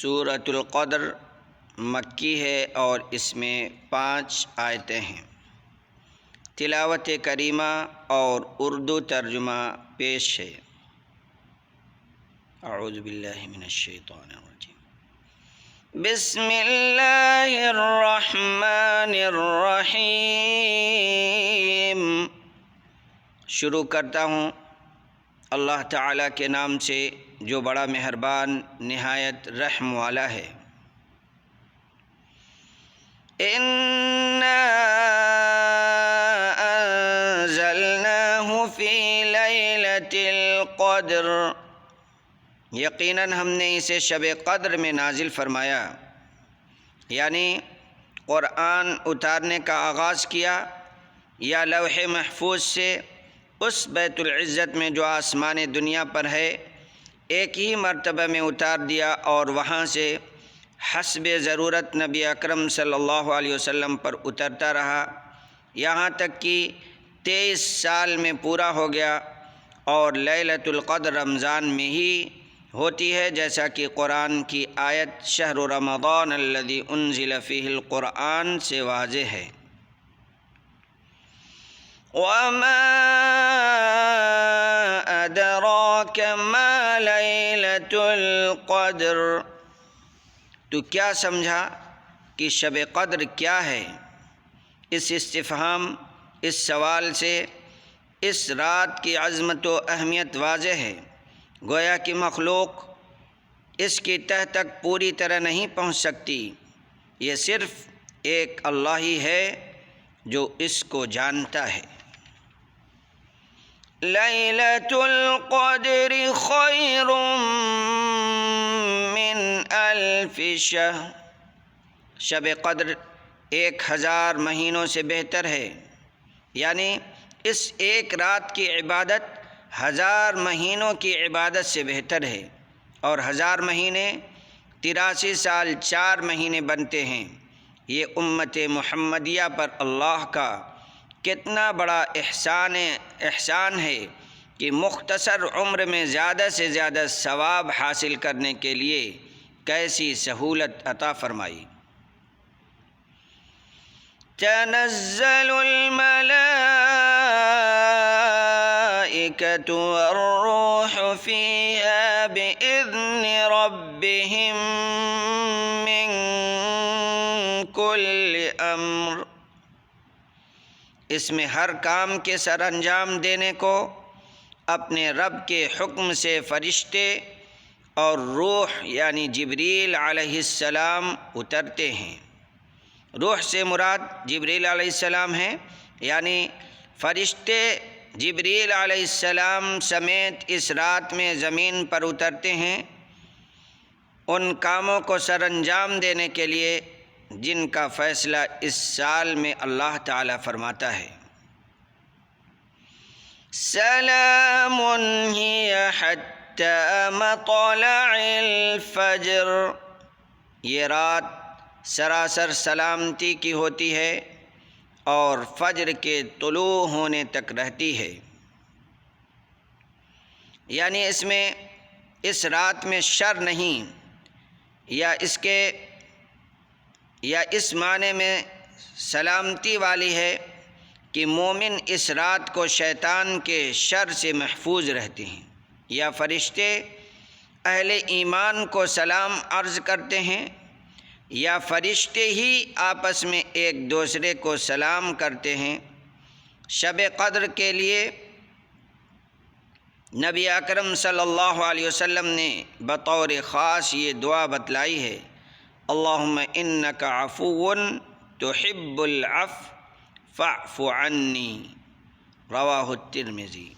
سورۃ القدر مکی ہے اور اس میں 5 آیتیں ہیں۔ تلاوت کریمہ اور اردو ترجمہ پیش ہے۔ اعوذ باللہ من الشیطان الرجیم۔ بسم اللہ الرحمن الرحیم۔ شروع کرتا ہوں اللہ تعالیٰ کے نام سے جو بڑا مہربان نہایت رحم والا ہے۔ اِنَّا أَنزَلْنَاهُ فِي لَيْلَةِ الْقَدْرِ، یقیناً ہم نے اسے شب قدر میں نازل فرمایا، یعنی قرآن اتارنے کا آغاز کیا یا لوح محفوظ سے اس بیت العزت میں جو آسمان دنیا پر ہے ایک ہی مرتبہ میں اتار دیا، اور وہاں سے حسب ضرورت نبی اکرم صلی اللہ علیہ وسلم پر اترتا رہا، یہاں تک کہ 23 سال میں پورا ہو گیا، اور لیلۃ القدر رمضان میں ہی ہوتی ہے، جیسا کہ قرآن کی آیت شہر رمضان الذی انزل فیہ القرآن سے واضح ہے۔ وَمَا أَدْرَاكَ مَا لَيْلَةُ الْقَدْرِ، تو کیا سمجھا کہ شب قدر کیا ہے؟ اس استفہام، اس سوال سے اس رات کی عظمت و اہمیت واضح ہے، گویا کہ مخلوق اس کی تہ تک پوری طرح نہیں پہنچ سکتی، یہ صرف ایک اللہ ہی ہے جو اس کو جانتا ہے۔ لیلۃ القدر خیر من الف شہر، شب قدر 1000 مہینوں سے بہتر ہے، یعنی اس ایک رات کی عبادت 1000 مہینوں کی عبادت سے بہتر ہے، اور 1000 مہینے 83 سال 4 مہینے بنتے ہیں۔ یہ امت محمدیہ پر اللہ کا کتنا بڑا احسان ہے کہ مختصر عمر میں زیادہ سے زیادہ ثواب حاصل کرنے کے لیے کیسی سہولت عطا فرمائی۔ تنزل الملائکۃ والروح فیہا بإذن ربہم من کل امر، اس میں ہر کام کے سر انجام دینے کو اپنے رب کے حکم سے فرشتے اور روح یعنی جبریل علیہ السلام اترتے ہیں۔ روح سے مراد جبریل علیہ السلام ہیں، یعنی فرشتے جبریل علیہ السلام سمیت اس رات میں زمین پر اترتے ہیں ان کاموں کو سر انجام دینے کے لیے جن کا فیصلہ اس سال میں اللہ تعالی فرماتا ہے۔ سلام ہی حتی مطلع الفجر، یہ رات سراسر سلامتی کی ہوتی ہے اور فجر کے طلوع ہونے تک رہتی ہے، یعنی اس رات میں شر نہیں، یا اس معنی میں سلامتی والی ہے کہ مومن اس رات کو شیطان کے شر سے محفوظ رہتے ہیں، یا فرشتے اہل ایمان کو سلام عرض کرتے ہیں، یا فرشتے ہی آپس میں ایک دوسرے کو سلام کرتے ہیں۔ شب قدر کے لیے نبی اکرم صلی اللہ علیہ وسلم نے بطور خاص یہ دعا بتلائی ہے، اللہم انک عفو تحب العفو فاعف عنی، رواہ الترمذی۔